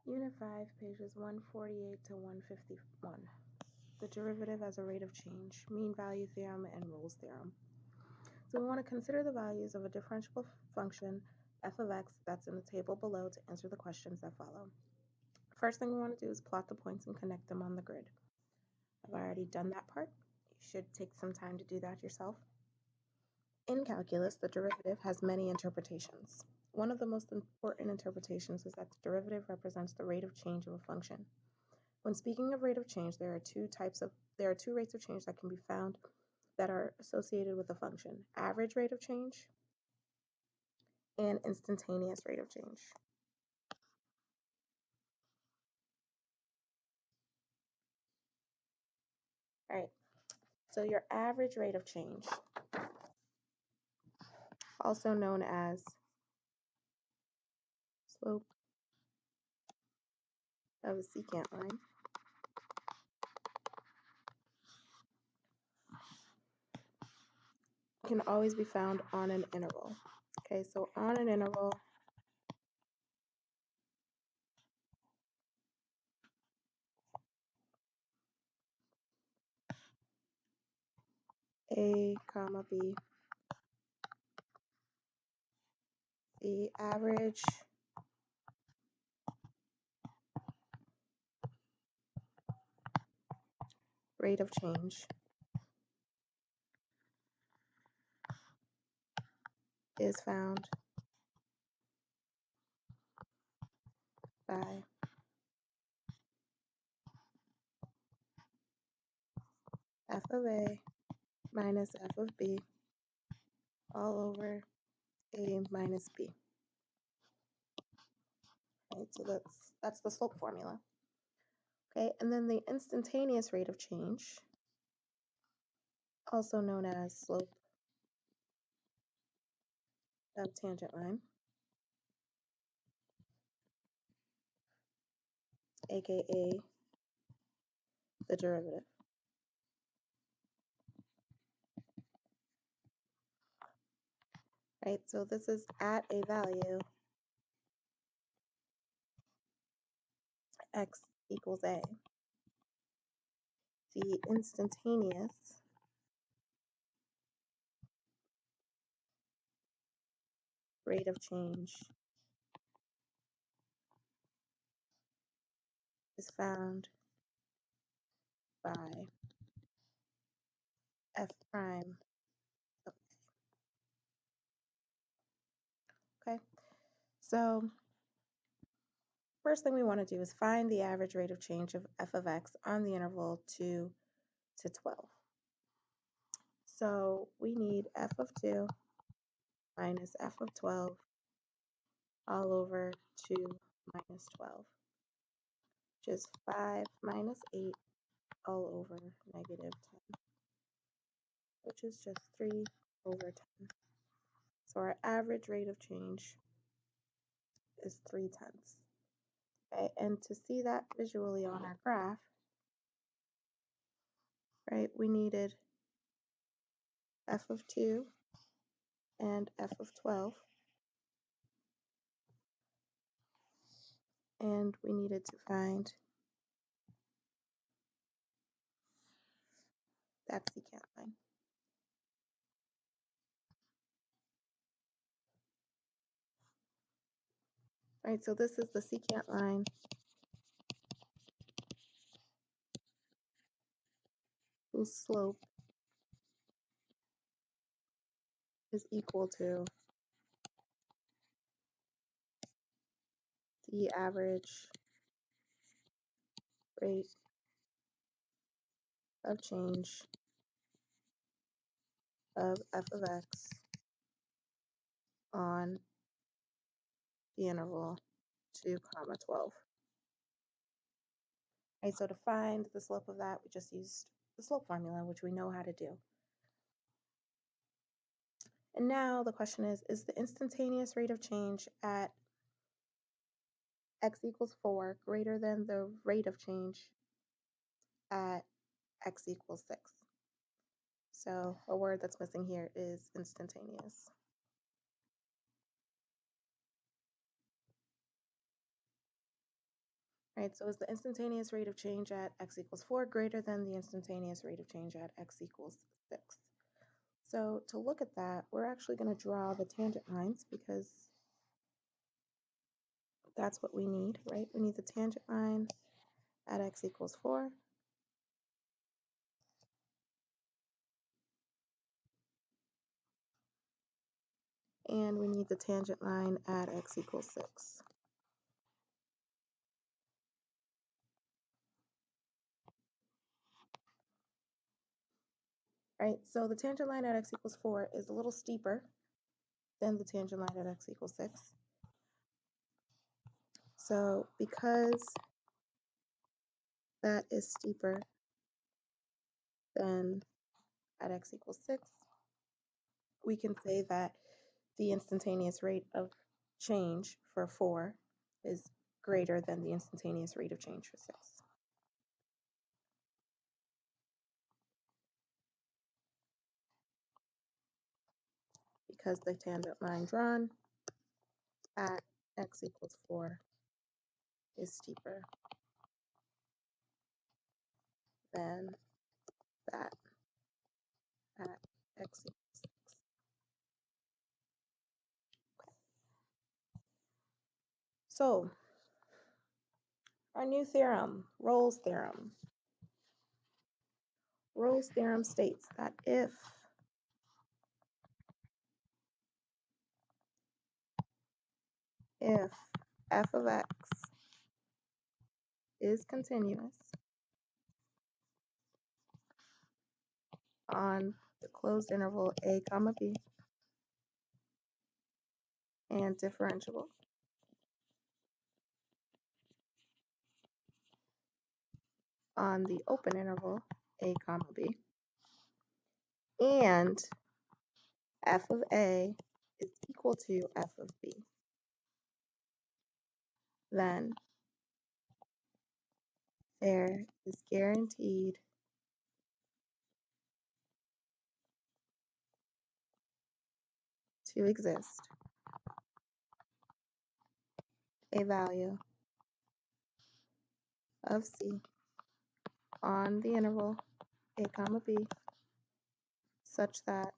Unit 5, pages 148 to 151. The derivative as a rate of change, mean value theorem, and Rolle's theorem. So we want to consider the values of a differentiable function f of x that's in the table below to answer the questions that follow. First thing we want to do is plot the points and connect them on the grid. I've already done that part. You should take some time to do that yourself. In calculus, the derivative has many interpretations. One of the most important interpretations is that the derivative represents the rate of change of a function. When speaking of rate of change, there are two rates of change that can be found that are associated with a function: average rate of change and instantaneous rate of change. All right, so your average rate of change, also known as slope of a secant line, can always be found on an interval. Okay, so on an interval, A, comma, B, the average rate of change is found by f of A minus f of B all over A minus B. Right, so that's the slope formula. Okay, and then the instantaneous rate of change, also known as slope of tangent line, aka the derivative. Right, so this is at a value x equals A. The instantaneous rate of change is found by f prime of A. Okay, so first thing we want to do is find the average rate of change of f of x on the interval 2 to 12. So we need f of 2 minus f of 12 all over 2 minus 12, which is 5 minus 8 all over negative 10, which is just 3 over 10. So our average rate of change is 3/10. Okay, and to see that visually on our graph, right, we needed f of 2 and f of 12, and we needed to find that secant line. Right, so this is the secant line whose slope is equal to the average rate of change of f of x on the interval 2 comma 12. Right, so to find the slope of that, we just used the slope formula, which we know how to do. And now the question is the instantaneous rate of change at x equals 4 greater than the rate of change at x equals 6? So a word that's missing here is instantaneous. right? So is the instantaneous rate of change at x equals 4 greater than the instantaneous rate of change at x equals 6? So to look at that, we're actually going to draw the tangent lines because that's what we need, right? We need the tangent line at x equals 4. And we need the tangent line at x equals 6. Right, so the tangent line at x equals 4 is a little steeper than the tangent line at x equals 6. So because that is steeper than at x equals 6, we can say that the instantaneous rate of change for 4 is greater than the instantaneous rate of change for 6. Because the tangent line drawn at x equals 4 is steeper than that at x equals 6. So our new theorem, Rolle's theorem. Rolle's theorem states that if f of x is continuous on the closed interval a comma b and differentiable on the open interval a comma b, and f of a is equal to f of b, then there is guaranteed to exist a value of c on the interval a comma b such that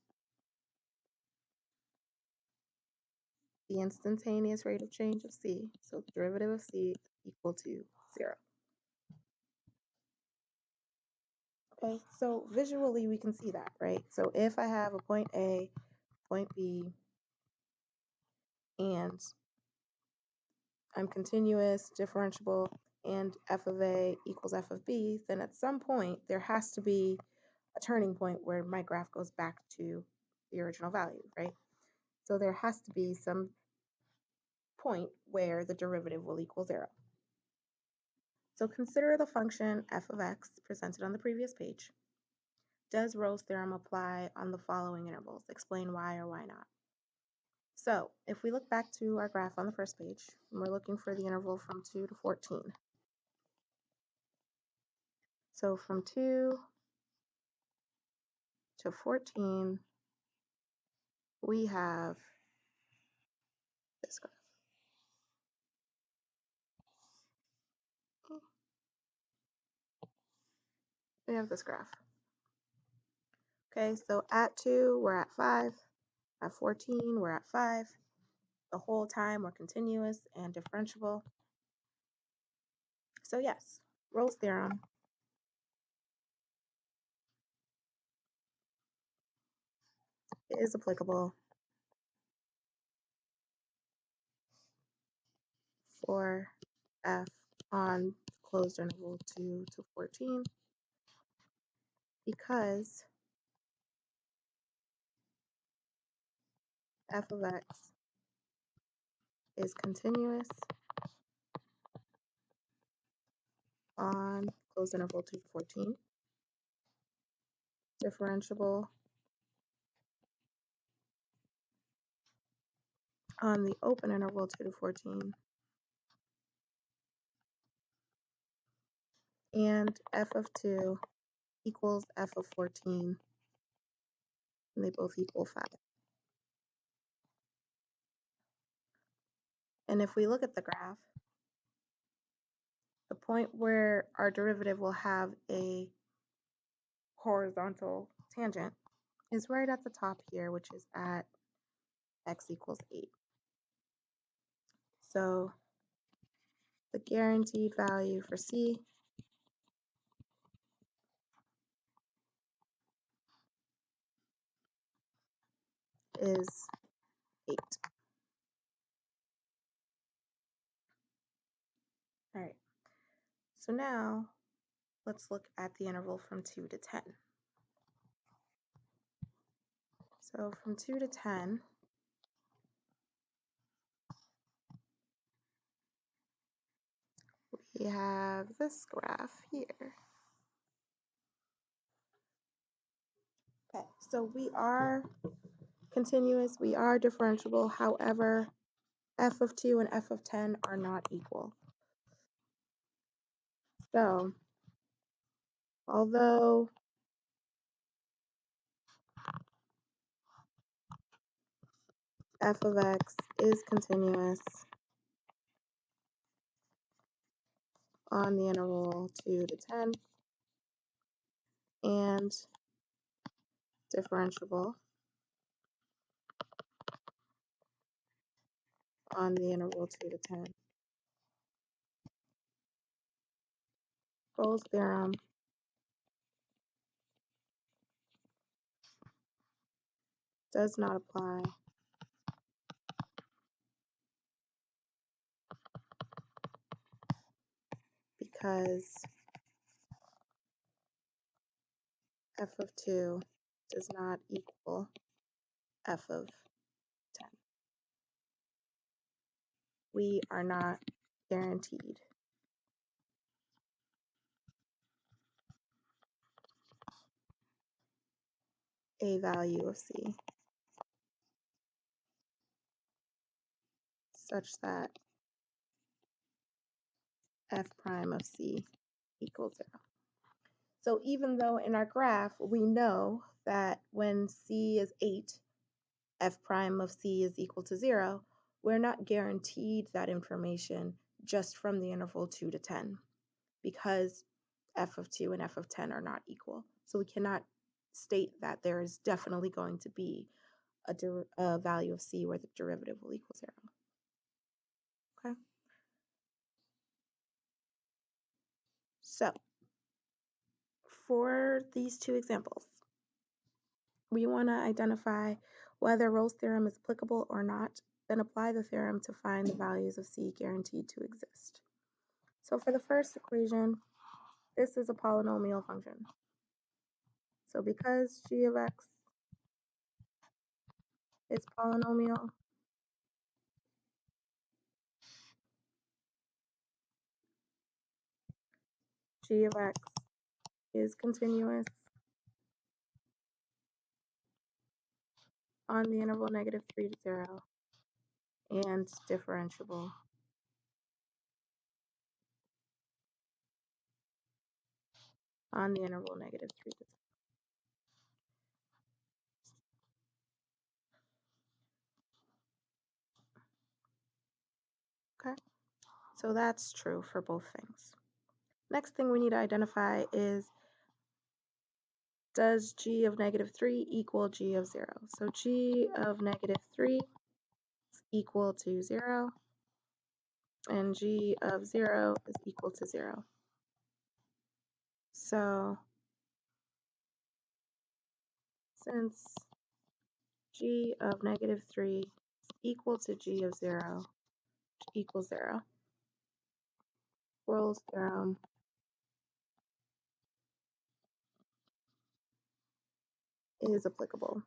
the instantaneous rate of change of c, so the derivative of c, is equal to 0. Okay, so visually we can see that, right? So if I have a point A, point B, and I'm continuous, differentiable, and f of A equals f of B, then at some point there has to be a turning point where my graph goes back to the original value, right? So there has to be some point where the derivative will equal 0. So consider the function f of x presented on the previous page. Does Rolle's theorem apply on the following intervals? Explain why or why not. So if we look back to our graph on the first page, and we're looking for the interval from 2 to 14. So from 2 to 14, we have this graph. We have this graph. Okay, so at 2, we're at 5. At 14, we're at 5. The whole time, we're continuous and differentiable. So yes, Rolle's theorem is applicable for f on closed interval 2 to 14 because f of x is continuous on closed interval 2 to 14, differentiable on the open interval 2 to 14, and f of 2 equals f of 14, and they both equal 5. And if we look at the graph, the point where our derivative will have a horizontal tangent is right at the top here, which is at x equals 8. So the guaranteed value for C is 8. All right, so now let's look at the interval from 2 to 10. So from 2 to 10, we have this graph here. Okay, so we are continuous, we are differentiable, however, f of 2 and f of 10 are not equal. So although f of x is continuous on the interval 2 to 10 and differentiable on the interval 2 to 10, Rolle's theorem does not apply because f of 2 does not equal f of 10. We are not guaranteed a value of C such that f prime of C equals 0. So even though in our graph we know that when C is 8, f prime of C is equal to 0, we're not guaranteed that information just from the interval 2 to 10 because f of 2 and f of 10 are not equal. So we cannot state that there is definitely going to be a value of C where the derivative will equal 0. Okay. So for these two examples, we want to identify whether Rolle's theorem is applicable or not, then apply the theorem to find the values of C guaranteed to exist. So for the first equation, this is a polynomial function. So because g of x is polynomial, g of x is continuous on the interval -3 to 0 and differentiable on the interval -3 to 0. Okay, so that's true for both things. Next thing we need to identify is, does g of -3 equal g of 0? So g of -3 is equal to 0, and g of 0 is equal to 0. So since g of -3 is equal to g of 0, which equals 0, Rolle's theorem is applicable.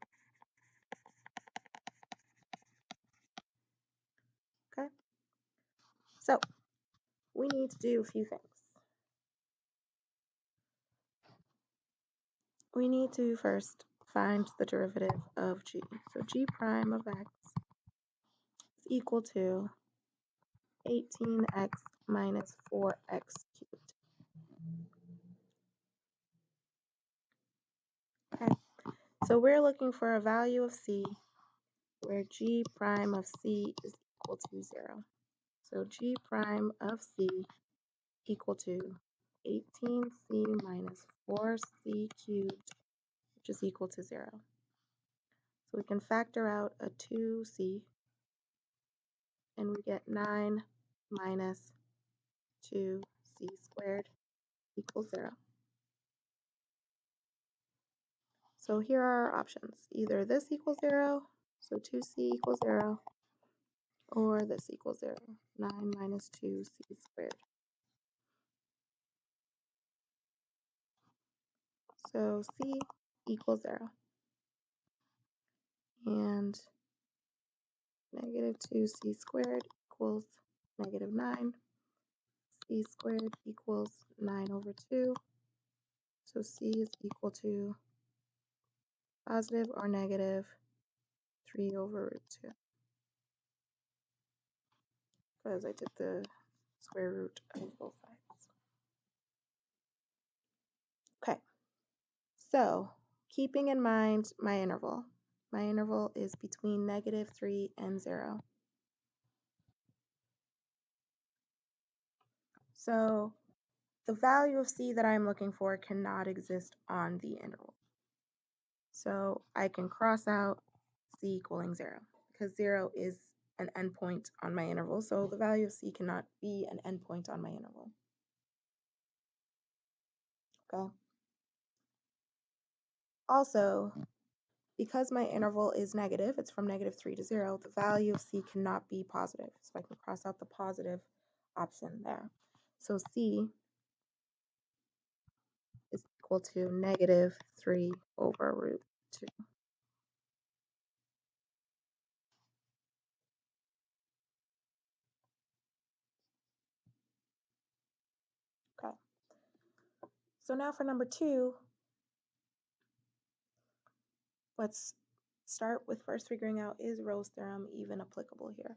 Okay, so we need to do a few things. We need to first find the derivative of g. So g prime of x is equal to 18x minus 4x cubed. Okay, so we're looking for a value of c where g prime of c is equal to 0. So g prime of c equal to 18c minus 4c cubed, which is equal to 0. So we can factor out a 2c, and we get 9 minus 2c squared equals 0. So here are our options. Either this equals 0, so 2c equals 0, or this equals 0, 9 minus 2c squared. So c equals 0. And negative 2c squared equals negative 9. C squared equals 9 over 2. So c is equal to positive or negative 3 over root 2. Because I did the square root of both sides. Okay, so keeping in mind my interval is between negative 3 and 0. So the value of c that I'm looking for cannot exist on the interval. So I can cross out c equaling 0 because 0 is an endpoint on my interval. So the value of c cannot be an endpoint on my interval. Okay. Also, because my interval is negative, it's from negative 3 to 0, the value of c cannot be positive. So I can cross out the positive option there. So c is equal to negative 3 over root 2. Okay. So now for number 2, let's start with first figuring out, is Rolle's theorem even applicable here?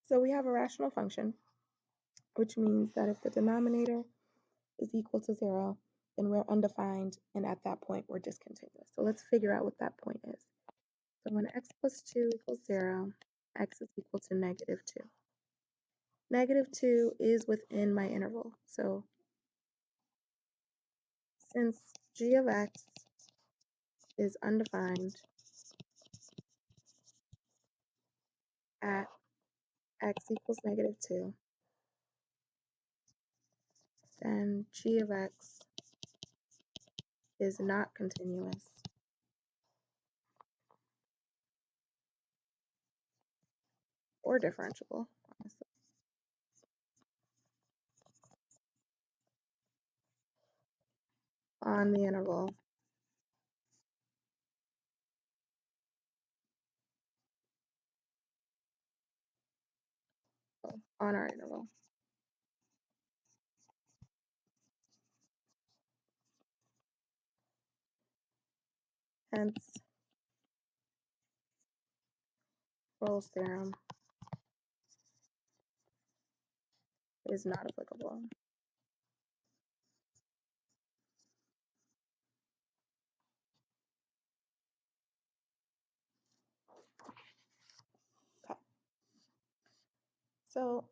So we have a rational function, which means that if the denominator is equal to 0, then we're undefined, and at that point we're discontinuous. So let's figure out what that point is. So when x plus 2 equals 0, x is equal to negative 2. Negative 2 is within my interval. So since g of x is undefined at x equals negative 2, then g of x is not continuous or differentiable, honestly, on the interval on our interval. Hence, Rolle's theorem is not applicable. Okay. So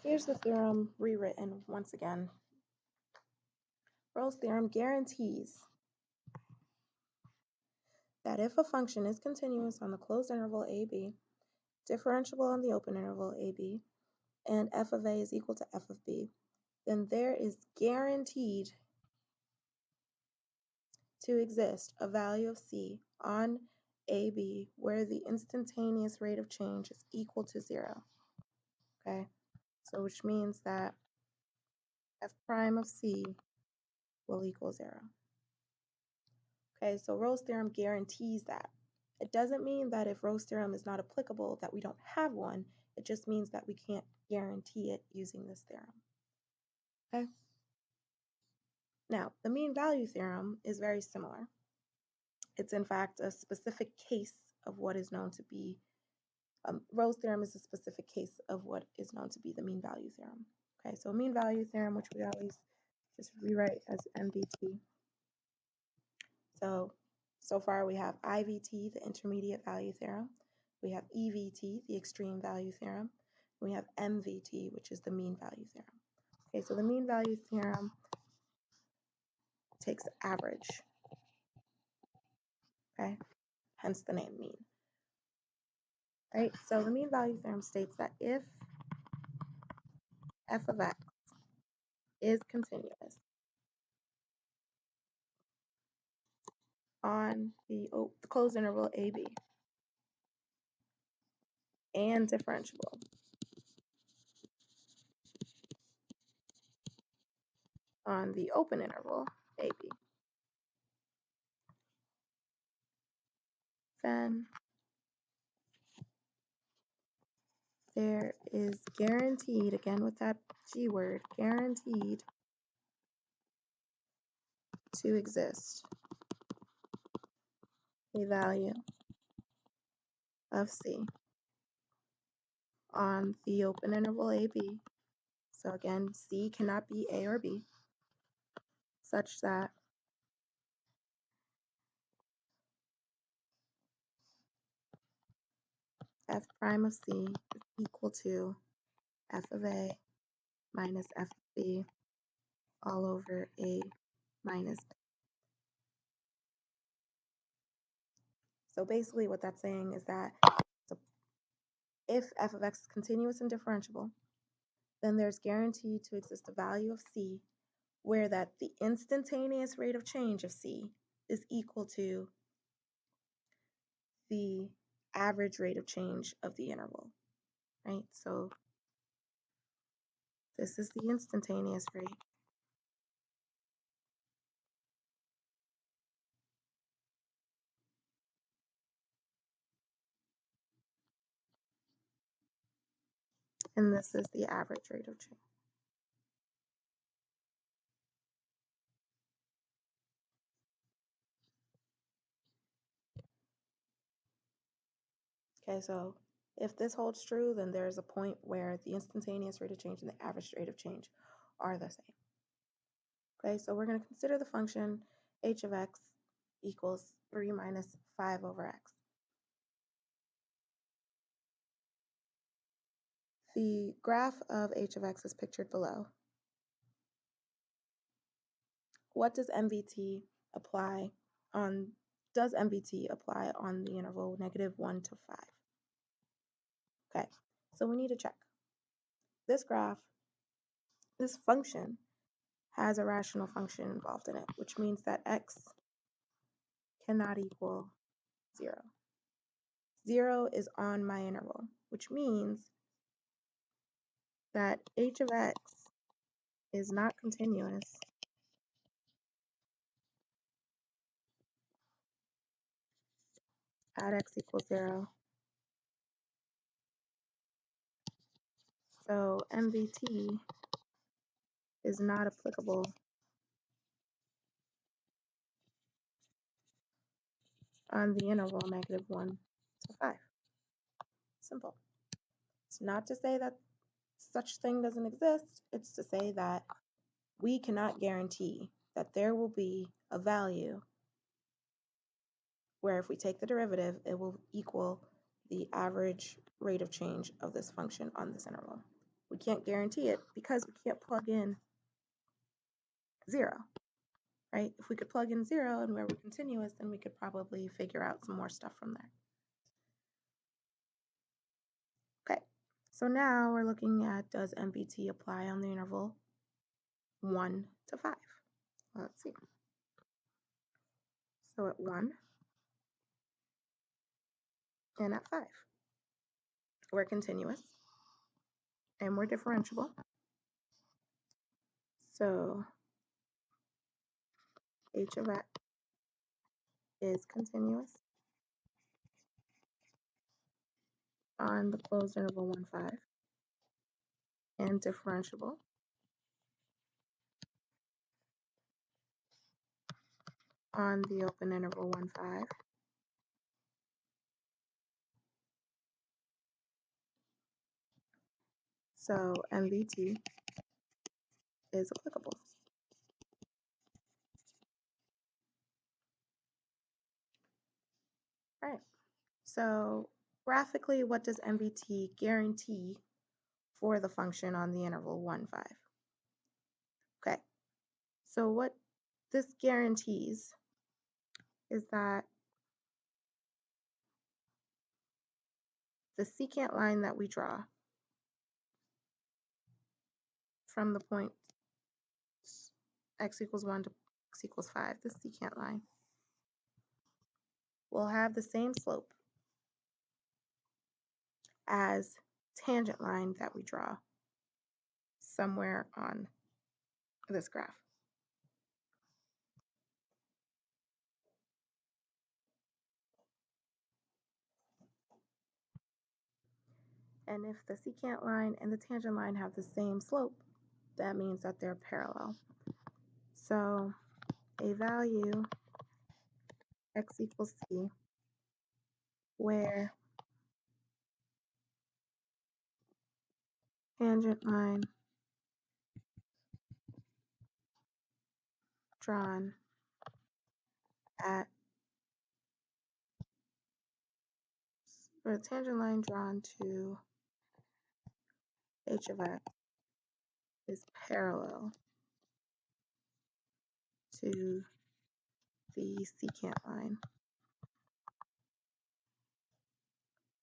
here's the theorem rewritten once again. Rolle's theorem guarantees that if a function is continuous on the closed interval ab, differentiable on the open interval ab, and f of a is equal to f of b, then there is guaranteed to exist a value of c on ab where the instantaneous rate of change is equal to 0. Okay, so which means that f prime of c will equal 0. Okay, so Rolle's theorem guarantees that. It doesn't mean that if Rolle's theorem is not applicable that we don't have one. It just means that we can't guarantee it using this theorem. Okay. Now, the mean value theorem is very similar. It's in fact a specific case of what is known to be, Rolle's theorem is a specific case of what is known to be the mean value theorem. Okay, so mean value theorem, which we always just rewrite as MVT. So far we have IVT, the intermediate value theorem. We have EVT, the extreme value theorem. We have MVT, which is the mean value theorem. Okay, so the mean value theorem takes average, okay? Hence the name mean. Right, so the mean value theorem states that if f of x is continuous on the closed interval AB and differentiable on the open interval AB, then there is guaranteed, again with that G word, guaranteed to exist a value of C on the open interval AB. So again, C cannot be A or B, such that f prime of C is equal to f of A minus f of B all over A minus B. So basically what that's saying is that if f of x is continuous and differentiable, then there's guaranteed to exist a value of C where that the instantaneous rate of change of C is equal to the average rate of change of the interval, right? So this is the instantaneous rate. And this is the average rate of change. Okay, so if this holds true, then there's a point where the instantaneous rate of change and the average rate of change are the same. Okay, so we're going to consider the function h of x equals 3 minus 5 over x. The graph of h of x is pictured below. What does MVT apply on, does MVT apply on the interval -1 to 5? Okay, so we need to check. This graph, this function has a rational function involved in it, which means that x cannot equal 0. 0 is on my interval, which means that h of x is not continuous at x equals 0. So MVT is not applicable on the interval -1 to 5. Simple. It's not to say that such thing doesn't exist. It's to say that we cannot guarantee that there will be a value where if we take the derivative, it will equal the average rate of change of this function on this interval. We can't guarantee it because we can't plug in 0, right? If we could plug in 0 and where we're continuous, then we could probably figure out some more stuff from there. Okay, so now we're looking at, does MVT apply on the interval 1 to 5? Well, let's see. So at 1 and at 5, we're continuous and we're differentiable. So h of x is continuous on the closed interval 1, 5 and differentiable on the open interval 1, 5. So MVT is applicable. All right. So graphically, what does MVT guarantee for the function on the interval 1, 5. Okay, so what this guarantees is that the secant line that we draw from the point x equals 1 to x equals 5, the secant line, will have the same slope as tangent line that we draw somewhere on this graph. And if the secant line and the tangent line have the same slope, that means that they're parallel. So a value x equals c where tangent line drawn at, or a tangent line drawn to h of x is parallel to the secant line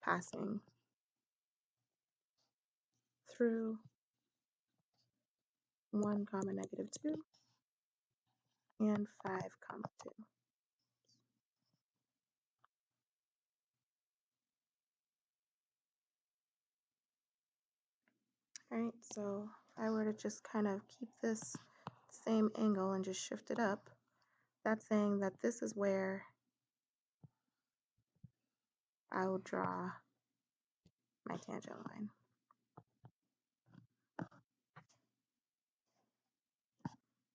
passing through 1 comma negative 2 and 5 comma 2. All right, so if I were to just kind of keep this same angle and just shift it up, that's saying that this is where I will draw my tangent line.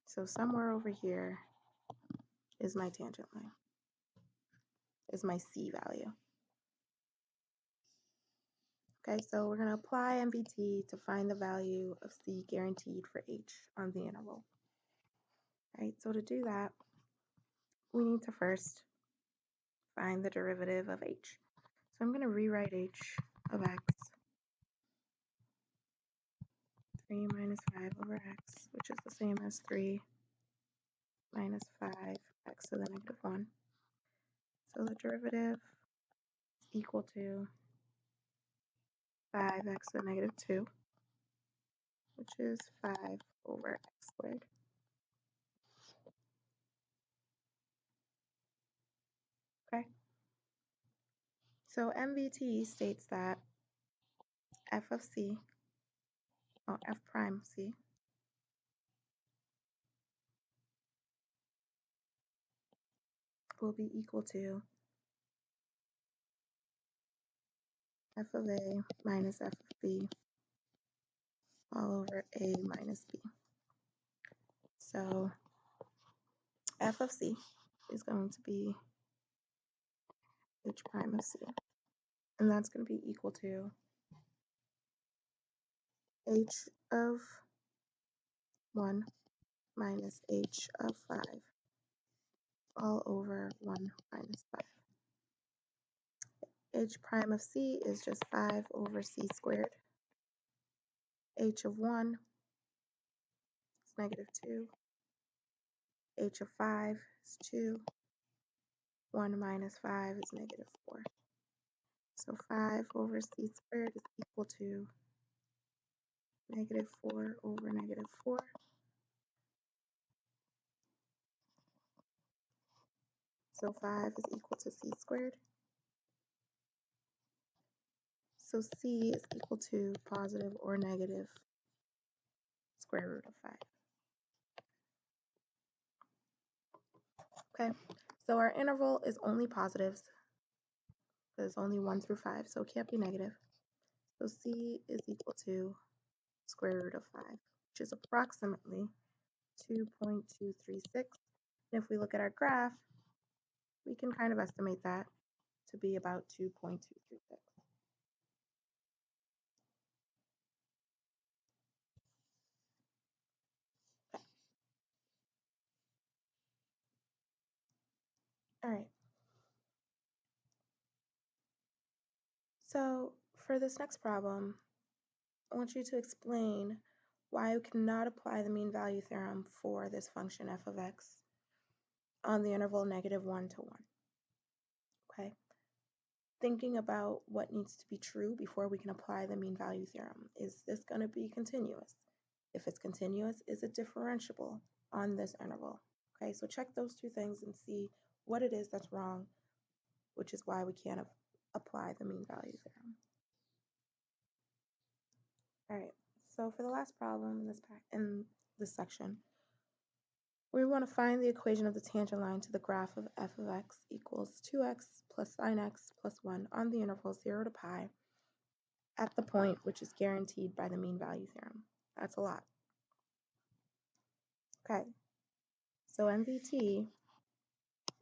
So somewhere over here is my tangent line, is my C value. Okay, so we're going to apply MVT to find the value of C guaranteed for H on the interval. All right, so to do that, we need to first find the derivative of H. So I'm going to rewrite H of x, 3 minus 5 over x, which is the same as 3 minus 5x to the negative 1. So the derivative is equal to 5x to the negative 2, which is 5 over x squared. Okay. So MVT states that f of c, f prime c, will be equal to f of a minus f of b all over a minus b. So f of c is going to be h prime of c, and that's going to be equal to h of 1 minus h of 5 all over 1 minus 5. H prime of c is just 5 over c squared. H of 1 is negative 2. H of 5 is 2. 1 minus 5 is negative 4. So 5 over c squared is equal to negative 4 over negative 4. So 5 is equal to c squared. So c is equal to positive or negative square root of 5. Okay, so our interval is only positives. There's only 1 through 5, so it can't be negative. So c is equal to square root of 5, which is approximately 2.236. And if we look at our graph, we can kind of estimate that to be about 2.236. All right. So for this next problem, I want you to explain why you cannot apply the mean value theorem for this function f of x on the interval -1 to 1. Okay? Thinking about what needs to be true before we can apply the mean value theorem. Is this going to be continuous? If it's continuous, is it differentiable on this interval? Okay, so check those two things and see what it is that's wrong, which is why we can't apply the mean value theorem. All right, so for the last problem in this section, we want to find the equation of the tangent line to the graph of f of x equals 2x plus sine x plus 1 on the interval 0 to pi at the point which is guaranteed by the mean value theorem. That's a lot. Okay, so MVT,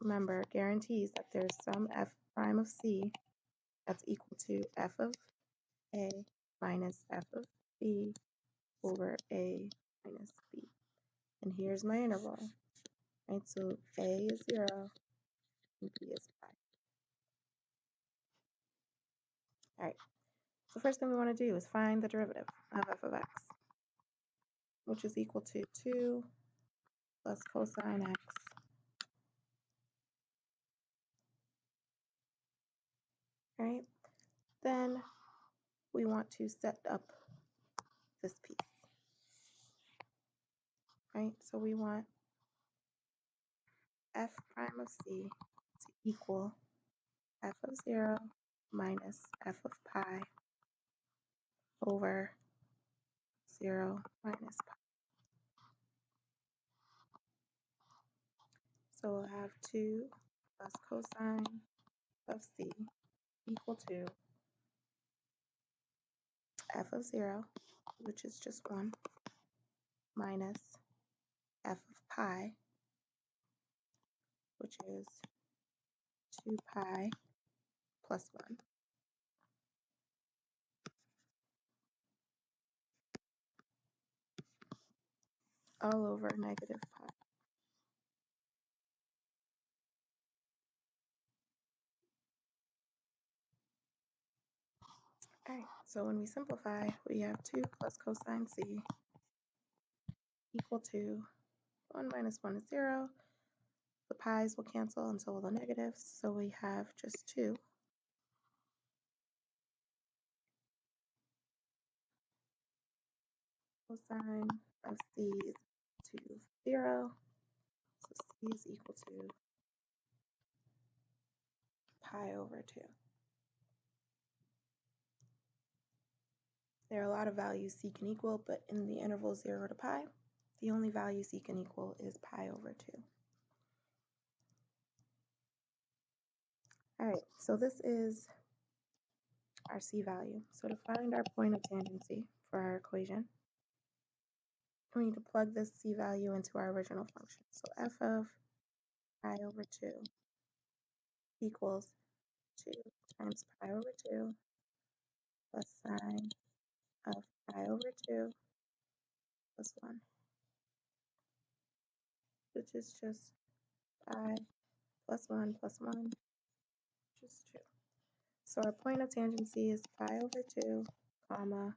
remember, guarantees that there's some f prime of c that's equal to f of a minus f of b over a minus b. And here's my interval, right? So a is 0 and b is pi. All right, so first thing we want to do is find the derivative of f of x, which is equal to 2 plus cosine x. All right, then we want to set up this piece, right? So we want f prime of c to equal f of 0 minus f of pi over 0 minus pi. So we'll have 2 plus cosine of c equal to f of 0, which is just 1, minus f of pi, which is 2 pi plus 1, all over negative pi. All right, so when we simplify, we have 2 plus cosine c equal to 1 minus 1 is 0. The pi's will cancel and so will the negatives, so we have just 2 cosine of c is equal to 0, so c is equal to pi over 2. There are a lot of values c can equal, but in the interval 0 to pi, the only value c can equal is pi over 2. All right, so this is our c value. So to find our point of tangency for our equation, we need to plug this c value into our original function. So f of pi over 2 equals 2 times pi over 2 plus sine of pi over 2 plus 1, which is just pi plus 1 plus 1, which is 2. So our point of tangency is pi over 2, comma,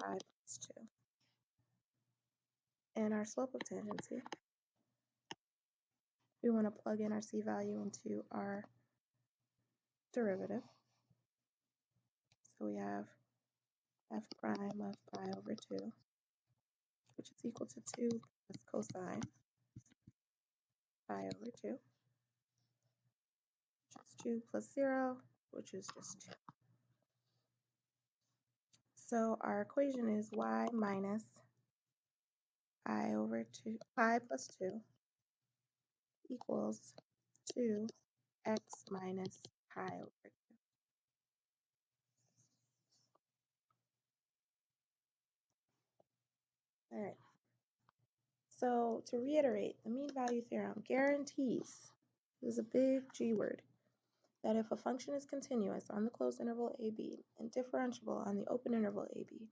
pi plus 2. And our slope of tangency, we want to plug in our c value into our derivative. So we have f prime of pi over 2, which is equal to 2 plus cosine pi over 2, which is 2 plus 0, which is just 2. So our equation is y minus pi over 2, pi plus 2 equals 2x minus pi over 2. All right. So to reiterate, the mean value theorem guarantees, this is a big G word, that if a function is continuous on the closed interval AB and differentiable on the open interval AB,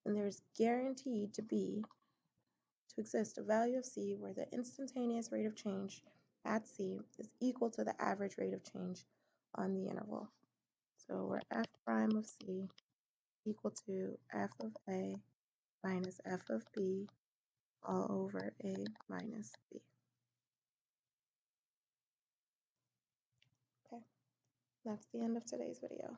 then there's guaranteed to exist a value of c where the instantaneous rate of change at c is equal to the average rate of change on the interval. So where f prime of c equal to f of a minus f of b all over a minus b. Okay, that's the end of today's video.